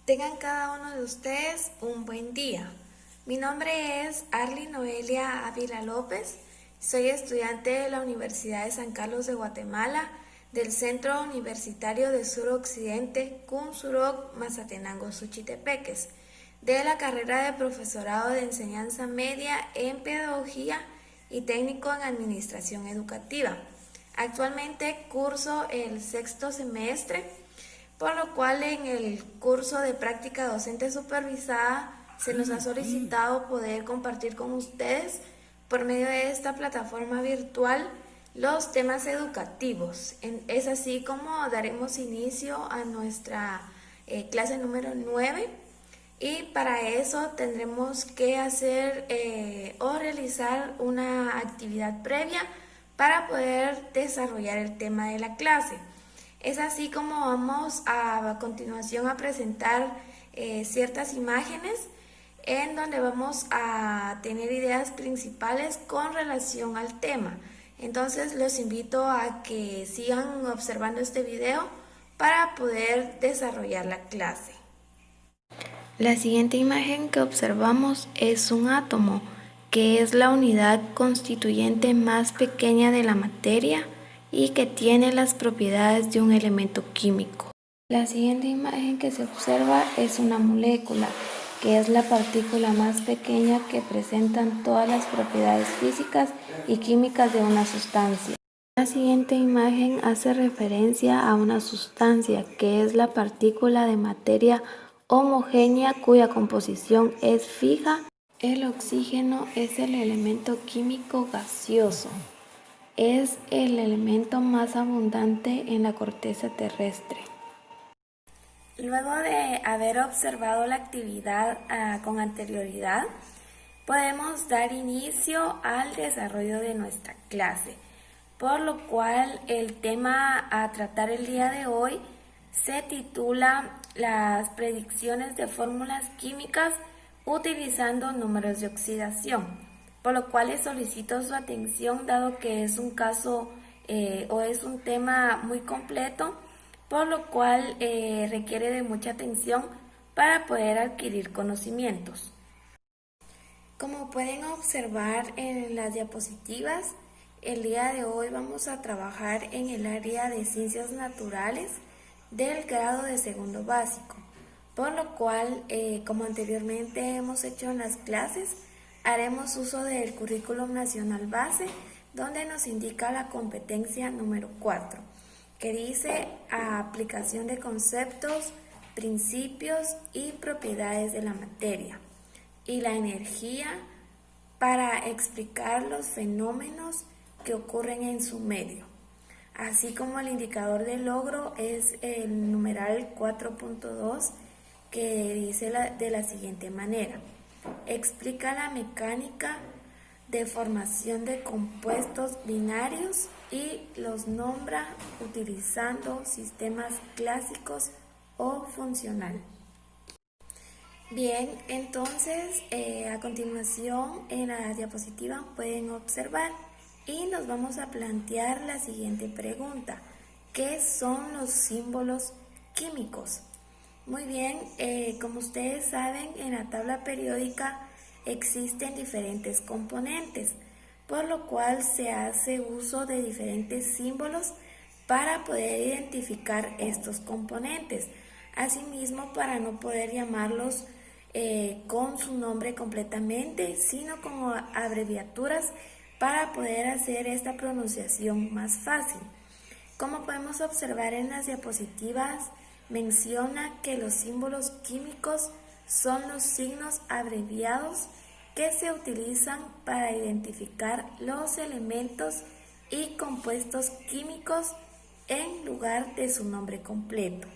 Tengan cada uno de ustedes un buen día. Mi nombre es Arly Noelia Ávila López. Soy estudiante de la Universidad de San Carlos de Guatemala, del Centro Universitario de Suroccidente, CUM Suroc Mazatenango Suchitepeques, de la carrera de Profesorado de Enseñanza Media en Pedagogía y Técnico en Administración Educativa. Actualmente curso el sexto semestre, por lo cual en el curso de práctica docente supervisada se nos ha solicitado poder compartir con ustedes por medio de esta plataforma virtual los temas educativos. Es así como daremos inicio a nuestra clase número 9 y para eso tendremos que hacer o realizar una actividad previa para poder desarrollar el tema de la clase. Es así como vamos a continuación a presentar ciertas imágenes en donde vamos a tener ideas principales con relación al tema. Entonces los invito a que sigan observando este video para poder desarrollar la clase. La siguiente imagen que observamos es un átomo, que es la unidad constituyente más pequeña de la materia y que tiene las propiedades de un elemento químico. La siguiente imagen que se observa es una molécula, que es la partícula más pequeña que presentan todas las propiedades físicas y químicas de una sustancia. La siguiente imagen hace referencia a una sustancia, que es la partícula de materia homogénea cuya composición es fija. El oxígeno es el elemento químico gaseoso. Es el elemento más abundante en la corteza terrestre. Luego de haber observado la actividad con anterioridad, podemos dar inicio al desarrollo de nuestra clase, por lo cual el tema a tratar el día de hoy se titula Las predicciones de fórmulas químicas utilizando números de oxidación, por lo cual les solicito su atención dado que es un caso o es un tema muy completo, por lo cual requiere de mucha atención para poder adquirir conocimientos. Como pueden observar en las diapositivas, el día de hoy vamos a trabajar en el área de Ciencias Naturales del grado de segundo básico, por lo cual, como anteriormente hemos hecho en las clases, haremos uso del Currículum Nacional Base, donde nos indica la competencia número 4, que dice aplicación de conceptos, principios y propiedades de la materia, y la energía para explicar los fenómenos que ocurren en su medio. Así como el indicador de logro es el numeral 4.2, que dice de la siguiente manera: explica la mecánica de formación de compuestos binarios y los nombra utilizando sistemas clásicos o funcional. Bien, entonces a continuación en la diapositiva pueden observar y nos vamos a plantear la siguiente pregunta: ¿qué son los símbolos químicos? Muy bien, como ustedes saben, en la tabla periódica existen diferentes componentes, por lo cual se hace uso de diferentes símbolos para poder identificar estos componentes. Asimismo, para no poder llamarlos con su nombre completamente, sino como abreviaturas para poder hacer esta pronunciación más fácil. Como podemos observar en las diapositivas, menciona que los símbolos químicos son los signos abreviados que se utilizan para identificar los elementos y compuestos químicos en lugar de su nombre completo.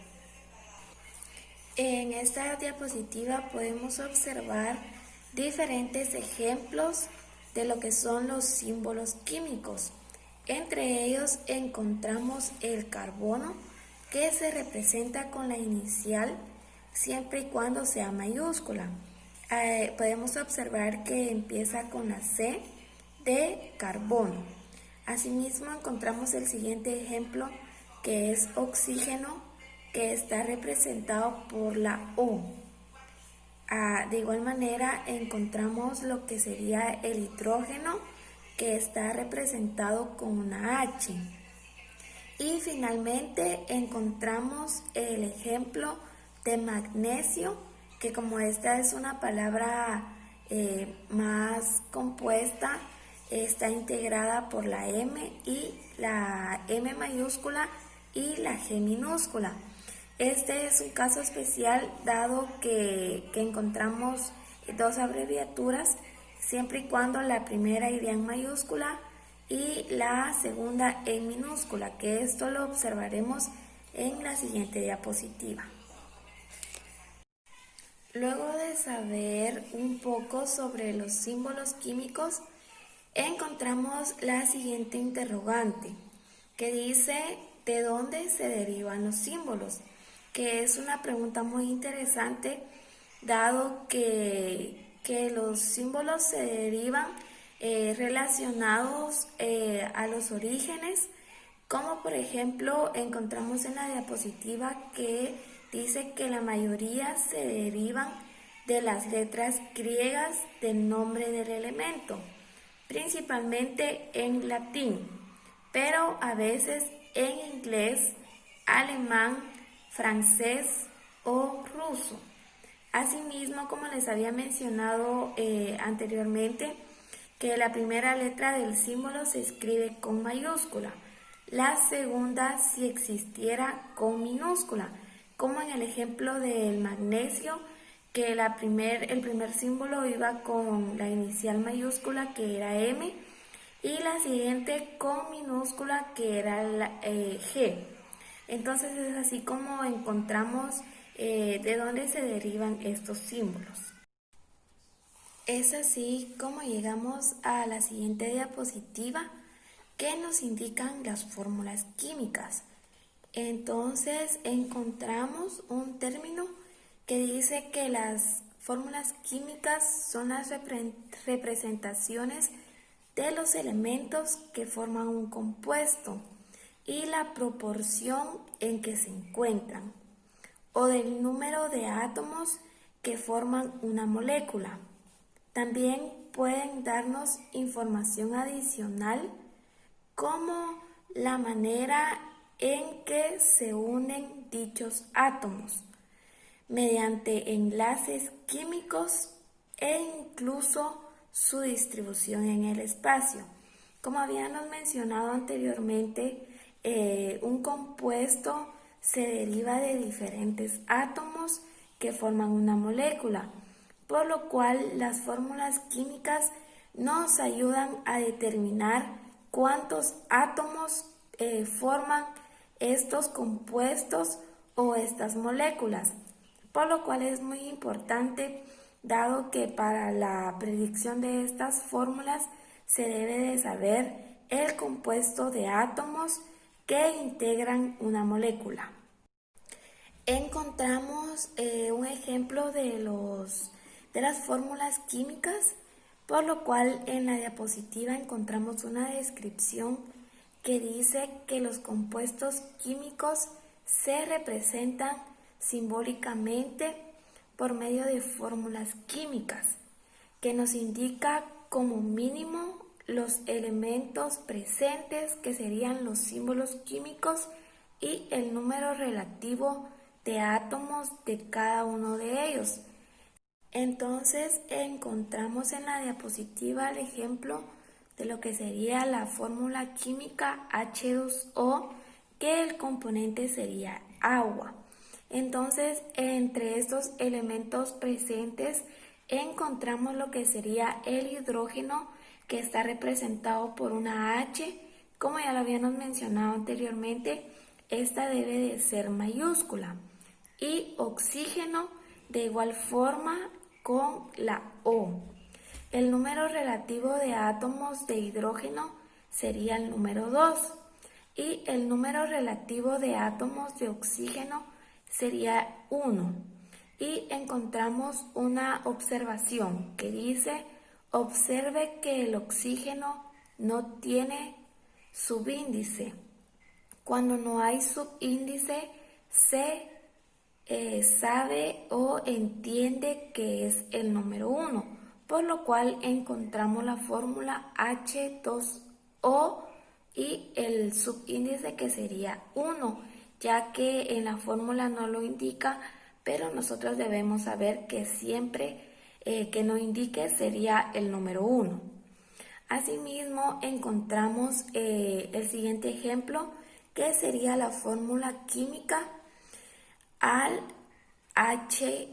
En esta diapositiva podemos observar diferentes ejemplos de lo que son los símbolos químicos. Entre ellos encontramos el carbono, que se representa con la inicial siempre y cuando sea mayúscula. Podemos observar que empieza con la C de carbono. Asimismo encontramos el siguiente ejemplo, que es oxígeno, que está representado por la O. De igual manera encontramos lo que sería el hidrógeno, que está representado con una H. Y finalmente encontramos el ejemplo de magnesio, que como esta es una palabra más compuesta, está integrada por la M y la M mayúscula y la G minúscula. Este es un caso especial dado que encontramos dos abreviaturas, siempre y cuando la primera iría en mayúscula y la segunda en minúscula, que esto lo observaremos en la siguiente diapositiva. Luego de saber un poco sobre los símbolos químicos, encontramos la siguiente interrogante, que dice ¿de dónde se derivan los símbolos? Que es una pregunta muy interesante, dado que los símbolos se derivan relacionados a los orígenes, como por ejemplo encontramos en la diapositiva que dice que la mayoría se derivan de las letras griegas del nombre del elemento, principalmente en latín, pero a veces en inglés, alemán, francés o ruso. Asimismo, como les había mencionado anteriormente, que la primera letra del símbolo se escribe con mayúscula, la segunda, si existiera, con minúscula, como en el ejemplo del magnesio, que el primer símbolo iba con la inicial mayúscula, que era M, y la siguiente con minúscula, que era la G. Entonces es así como encontramos de dónde se derivan estos símbolos. Es así como llegamos a la siguiente diapositiva, que nos indican las fórmulas químicas. Entonces encontramos un término que dice que las fórmulas químicas son las representaciones de los elementos que forman un compuesto y la proporción en que se encuentran, o del número de átomos que forman una molécula. También pueden darnos información adicional como la manera en que se unen dichos átomos, mediante enlaces químicos e incluso su distribución en el espacio. Como habíamos mencionado anteriormente, un compuesto se deriva de diferentes átomos que forman una molécula, por lo cual las fórmulas químicas nos ayudan a determinar cuántos átomos forman estos compuestos o estas moléculas, por lo cual es muy importante, dado que para la predicción de estas fórmulas se debe de saber el compuesto de átomos que integran una molécula. Encontramos un ejemplo de las fórmulas químicas, por lo cual en la diapositiva encontramos una descripción que dice que los compuestos químicos se representan simbólicamente por medio de fórmulas químicas, que nos indica como mínimo los elementos presentes, que serían los símbolos químicos, y el número relativo de átomos de cada uno de ellos. Entonces encontramos en la diapositiva el ejemplo de lo que sería la fórmula química H2O, que el componente sería agua. Entonces, entre estos elementos presentes encontramos lo que sería el hidrógeno, que está representado por una H. Como ya lo habíamos mencionado anteriormente, esta debe de ser mayúscula. Y oxígeno de igual forma con la O. El número relativo de átomos de hidrógeno sería el número 2 y el número relativo de átomos de oxígeno sería 1. Y encontramos una observación que dice: observe que el oxígeno no tiene subíndice. Cuando no hay subíndice, se sabe o entiende que es el número 1, por lo cual encontramos la fórmula H2O y el subíndice que sería 1, ya que en la fórmula no lo indica, pero nosotros debemos saber que siempre que no indique sería el número 1. Asimismo, encontramos el siguiente ejemplo, que sería la fórmula química al H3,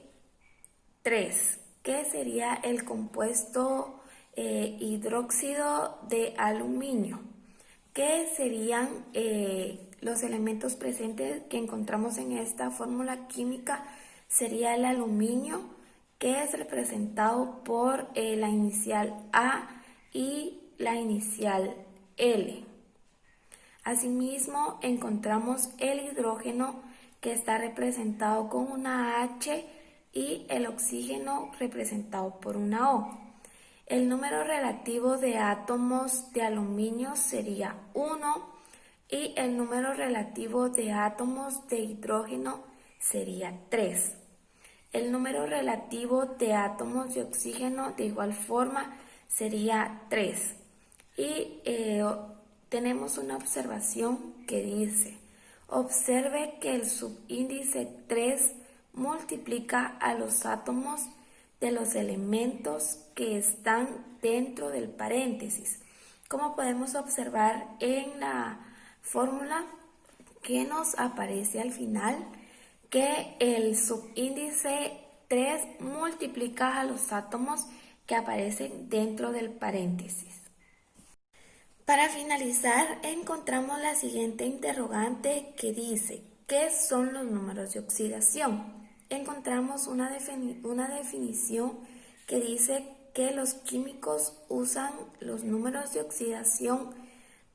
que sería el compuesto hidróxido de aluminio, que serían los elementos presentes que encontramos en esta fórmula química. Sería el aluminio, que es representado por la inicial A y la inicial L. Asimismo, encontramos el hidrógeno, que está representado con una H, y el oxígeno representado por una O. El número relativo de átomos de aluminio sería 1 y el número relativo de átomos de hidrógeno sería 3. El número relativo de átomos de oxígeno de igual forma sería 3. Y tenemos una observación que dice: observe que el subíndice 3 multiplica a los átomos de los elementos que están dentro del paréntesis. Como podemos observar en la fórmula que nos aparece al final, que el subíndice 3 multiplica a los átomos que aparecen dentro del paréntesis. Para finalizar, encontramos la siguiente interrogante que dice: ¿qué son los números de oxidación? Encontramos una definición que dice que los químicos usan los números de oxidación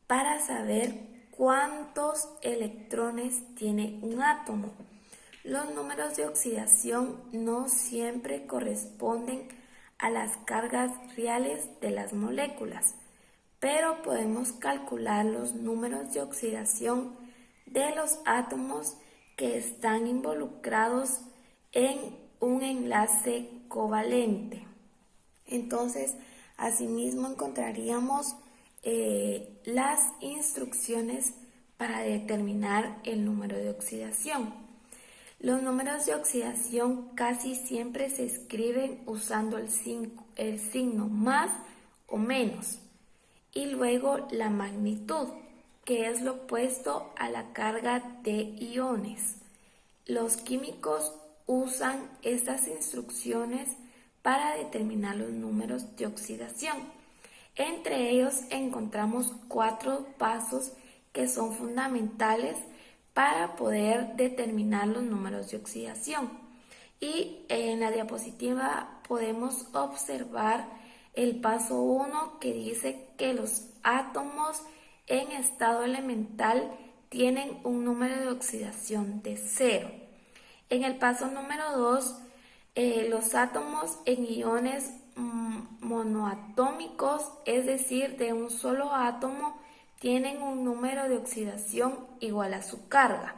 para saber cuántos electrones tiene un átomo. Los números de oxidación no siempre corresponden a las cargas reales de las moléculas, pero podemos calcular los números de oxidación de los átomos que están involucrados en un enlace covalente. Entonces, asimismo encontraríamos las instrucciones para determinar el número de oxidación. Los números de oxidación casi siempre se escriben usando el signo más o menos, y luego la magnitud, que es lo opuesto a la carga de iones. Los químicos usan estas instrucciones para determinar los números de oxidación. Entre ellos encontramos 4 pasos que son fundamentales para poder determinar los números de oxidación. Y en la diapositiva podemos observar el paso 1, que dice que los átomos en estado elemental tienen un número de oxidación de 0. En el paso número 2, los átomos en iones monoatómicos, es decir, de un solo átomo, tienen un número de oxidación igual a su carga.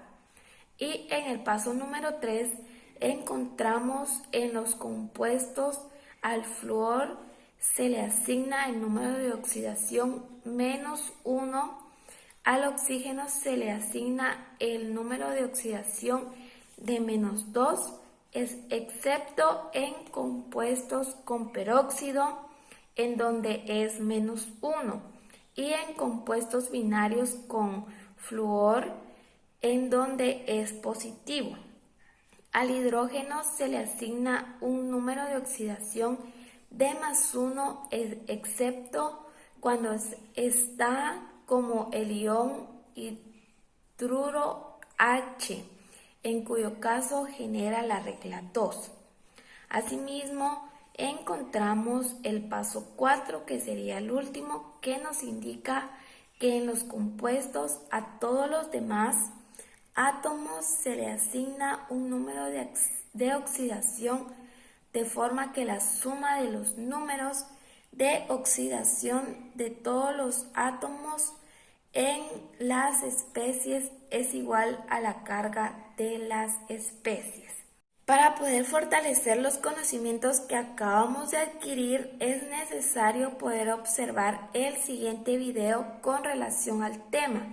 Y en el paso número 3 encontramos en los compuestos al flúor se le asigna el número de oxidación -1, al oxígeno se le asigna el número de oxidación de -2, excepto en compuestos con peróxido, en donde es -1, y en compuestos binarios con flúor, en donde es positivo. Al hidrógeno se le asigna un número de oxidación de +1, excepto cuando está como el ion hidruro H, en cuyo caso genera la regla 2. Asimismo, encontramos el paso 4, que sería el último, que nos indica que en los compuestos a todos los demás átomos se le asigna un número de oxidación, de forma que la suma de los números de oxidación de todos los átomos en las especies es igual a la carga de las especies. Para poder fortalecer los conocimientos que acabamos de adquirir, es necesario poder observar el siguiente video con relación al tema,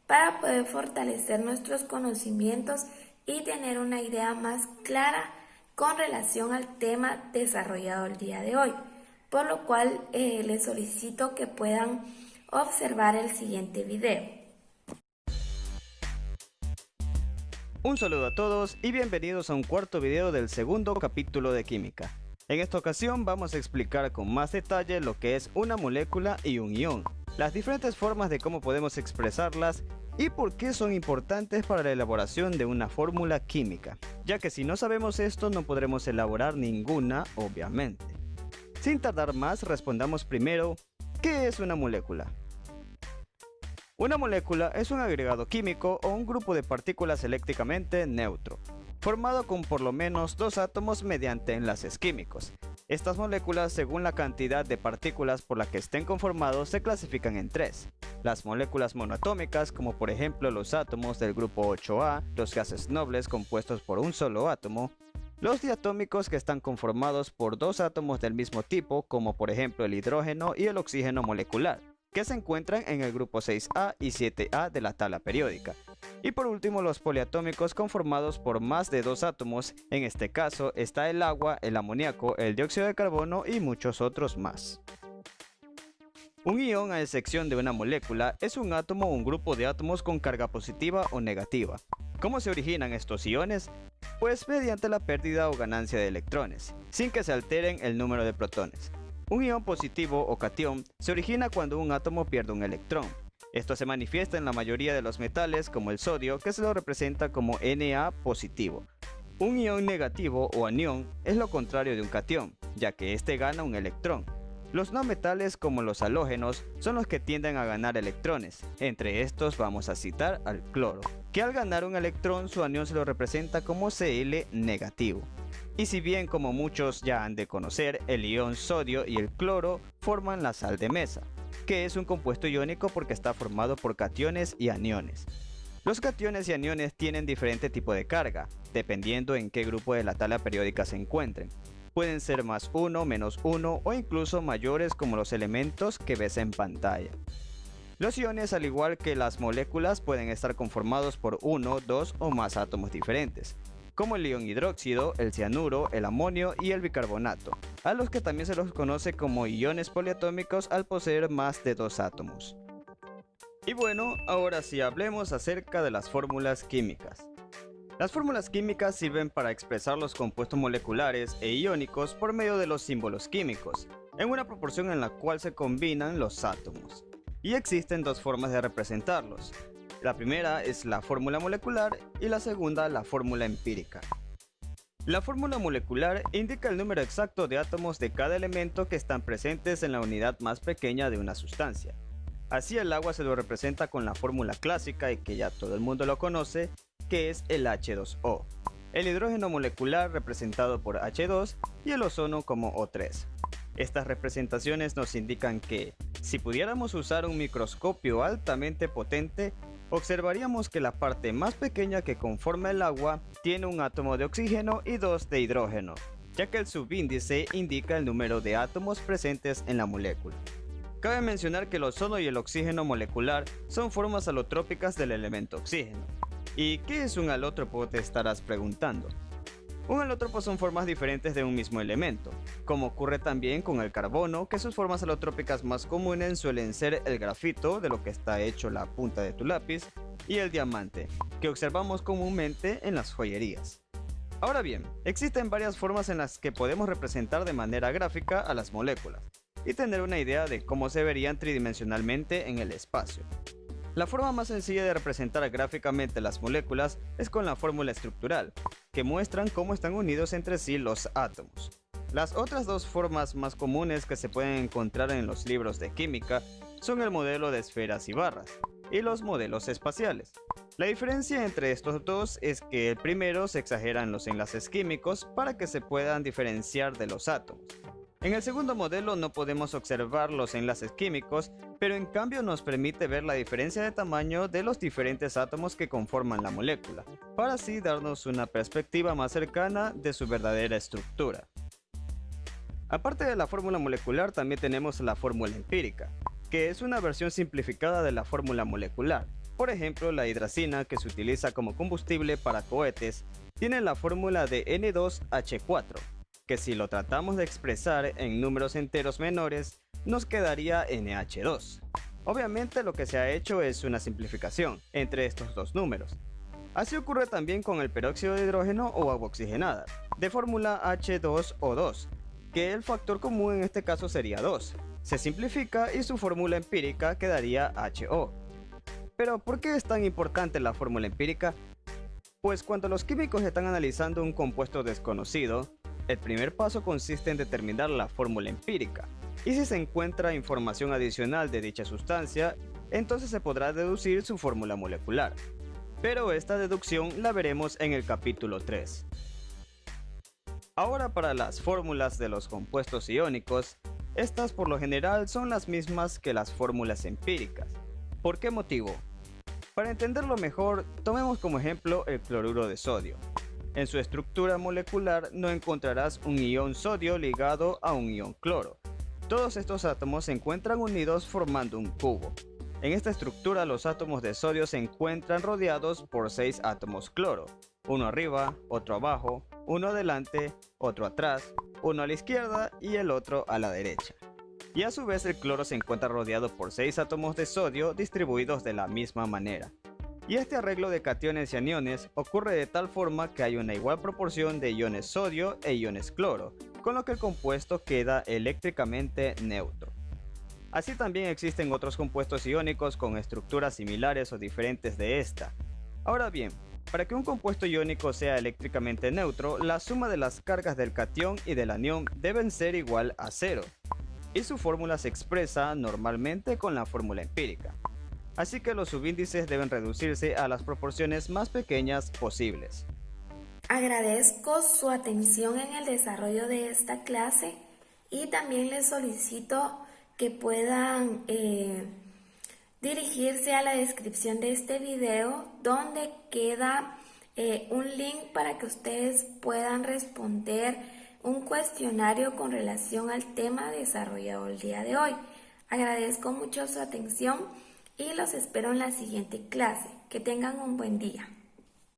para poder fortalecer nuestros conocimientos y tener una idea más clara con relación al tema desarrollado el día de hoy, por lo cual les solicito que puedan observar el siguiente video. Un saludo a todos y bienvenidos a un cuarto video del segundo capítulo de química. En esta ocasión vamos a explicar con más detalle lo que es una molécula y un ion, las diferentes formas de cómo podemos expresarlas y por qué son importantes para la elaboración de una fórmula química, ya que si no sabemos esto no podremos elaborar ninguna, obviamente. Sin tardar más, respondamos primero, ¿qué es una molécula? Una molécula es un agregado químico o un grupo de partículas eléctricamente neutro, formado con por lo menos dos átomos mediante enlaces químicos. Estas moléculas, según la cantidad de partículas por la que estén conformados, se clasifican en tres. Las moléculas monoatómicas, como por ejemplo los átomos del grupo 8A, los gases nobles compuestos por un solo átomo, los diatómicos que están conformados por dos átomos del mismo tipo, como por ejemplo el hidrógeno y el oxígeno molecular, que se encuentran en el grupo 6A y 7A de la tabla periódica. Y por último los poliatómicos conformados por más de dos átomos, en este caso está el agua, el amoníaco, el dióxido de carbono y muchos otros más. Un ion, a excepción de una molécula, es un átomo o un grupo de átomos con carga positiva o negativa. ¿Cómo se originan estos iones? Pues mediante la pérdida o ganancia de electrones, sin que se alteren el número de protones. Un ion positivo o catión se origina cuando un átomo pierde un electrón. Esto se manifiesta en la mayoría de los metales, como el sodio, que se lo representa como Na positivo. Un ion negativo o anión es lo contrario de un catión, ya que este gana un electrón. Los no metales, como los halógenos, son los que tienden a ganar electrones. Entre estos vamos a citar al cloro, que al ganar un electrón su anión se lo representa como Cl negativo. Y si bien, como muchos ya han de conocer, el ion sodio y el cloro forman la sal de mesa, que es un compuesto iónico porque está formado por cationes y aniones. Los cationes y aniones tienen diferente tipo de carga, dependiendo en qué grupo de la tabla periódica se encuentren. Pueden ser más 1, menos 1 o incluso mayores, como los elementos que ves en pantalla. Los iones, al igual que las moléculas, pueden estar conformados por 1, 2 o más átomos diferentes, como el ion hidróxido, el cianuro, el amonio y el bicarbonato, a los que también se los conoce como iones poliatómicos al poseer más de dos átomos. Y bueno, ahora sí hablemos acerca de las fórmulas químicas. Las fórmulas químicas sirven para expresar los compuestos moleculares e iónicos por medio de los símbolos químicos, en una proporción en la cual se combinan los átomos. Y existen dos formas de representarlos. La primera es la fórmula molecular y la segunda la fórmula empírica. La fórmula molecular indica el número exacto de átomos de cada elemento que están presentes en la unidad más pequeña de una sustancia. Así el agua se lo representa con la fórmula clásica y que ya todo el mundo lo conoce, que es el H2O. El hidrógeno molecular representado por H2 y el ozono como O3. Estas representaciones nos indican que, si pudiéramos usar un microscopio altamente potente, observaríamos que la parte más pequeña que conforma el agua tiene un átomo de oxígeno y dos de hidrógeno, ya que el subíndice indica el número de átomos presentes en la molécula. Cabe mencionar que el ozono y el oxígeno molecular son formas alotrópicas del elemento oxígeno. ¿Y qué es un alótropo?, te estarás preguntando. Un alótropo son formas diferentes de un mismo elemento, como ocurre también con el carbono, que sus formas alotrópicas más comunes suelen ser el grafito, de lo que está hecho la punta de tu lápiz, y el diamante, que observamos comúnmente en las joyerías. Ahora bien, existen varias formas en las que podemos representar de manera gráfica a las moléculas, y tener una idea de cómo se verían tridimensionalmente en el espacio. La forma más sencilla de representar gráficamente las moléculas es con la fórmula estructural, que muestran cómo están unidos entre sí los átomos. Las otras dos formas más comunes que se pueden encontrar en los libros de química son el modelo de esferas y barras, y los modelos espaciales. La diferencia entre estos dos es que el primero se exageran los enlaces químicos para que se puedan diferenciar de los átomos, En el segundo modelo no podemos observar los enlaces químicos, pero en cambio nos permite ver la diferencia de tamaño de los diferentes átomos que conforman la molécula, para así darnos una perspectiva más cercana de su verdadera estructura. Aparte de la fórmula molecular, también tenemos la fórmula empírica, que es una versión simplificada de la fórmula molecular. Por ejemplo, la hidracina, que se utiliza como combustible para cohetes, tiene la fórmula de N2H4, que si lo tratamos de expresar en números enteros menores, nos quedaría NH2. Obviamente lo que se ha hecho es una simplificación entre estos dos números. Así ocurre también con el peróxido de hidrógeno o agua oxigenada, de fórmula H2O2, que el factor común en este caso sería 2. Se simplifica y su fórmula empírica quedaría HO. Pero ¿por qué es tan importante la fórmula empírica? Pues cuando los químicos están analizando un compuesto desconocido, el primer paso consiste en determinar la fórmula empírica, y si se encuentra información adicional de dicha sustancia, entonces se podrá deducir su fórmula molecular. Pero esta deducción la veremos en el capítulo 3. Ahora para las fórmulas de los compuestos iónicos, estas por lo general son las mismas que las fórmulas empíricas. ¿Por qué motivo? Para entenderlo mejor, tomemos como ejemplo el cloruro de sodio. En su estructura molecular no encontrarás un ion sodio ligado a un ion cloro. Todos estos átomos se encuentran unidos formando un cubo. En esta estructura los átomos de sodio se encuentran rodeados por 6 átomos cloro, uno arriba, otro abajo, uno adelante, otro atrás, uno a la izquierda y el otro a la derecha. Y a su vez el cloro se encuentra rodeado por 6 átomos de sodio distribuidos de la misma manera. Y este arreglo de cationes y aniones ocurre de tal forma que hay una igual proporción de iones sodio e iones cloro, con lo que el compuesto queda eléctricamente neutro. Así también existen otros compuestos iónicos con estructuras similares o diferentes de esta. Ahora bien, para que un compuesto iónico sea eléctricamente neutro, la suma de las cargas del catión y del anión deben ser igual a 0, y su fórmula se expresa normalmente con la fórmula empírica. Así que los subíndices deben reducirse a las proporciones más pequeñas posibles. Agradezco su atención en el desarrollo de esta clase y también les solicito que puedan dirigirse a la descripción de este video donde queda un link para que ustedes puedan responder un cuestionario con relación al tema desarrollado el día de hoy. Agradezco mucho su atención y los espero en la siguiente clase. Que tengan un buen día.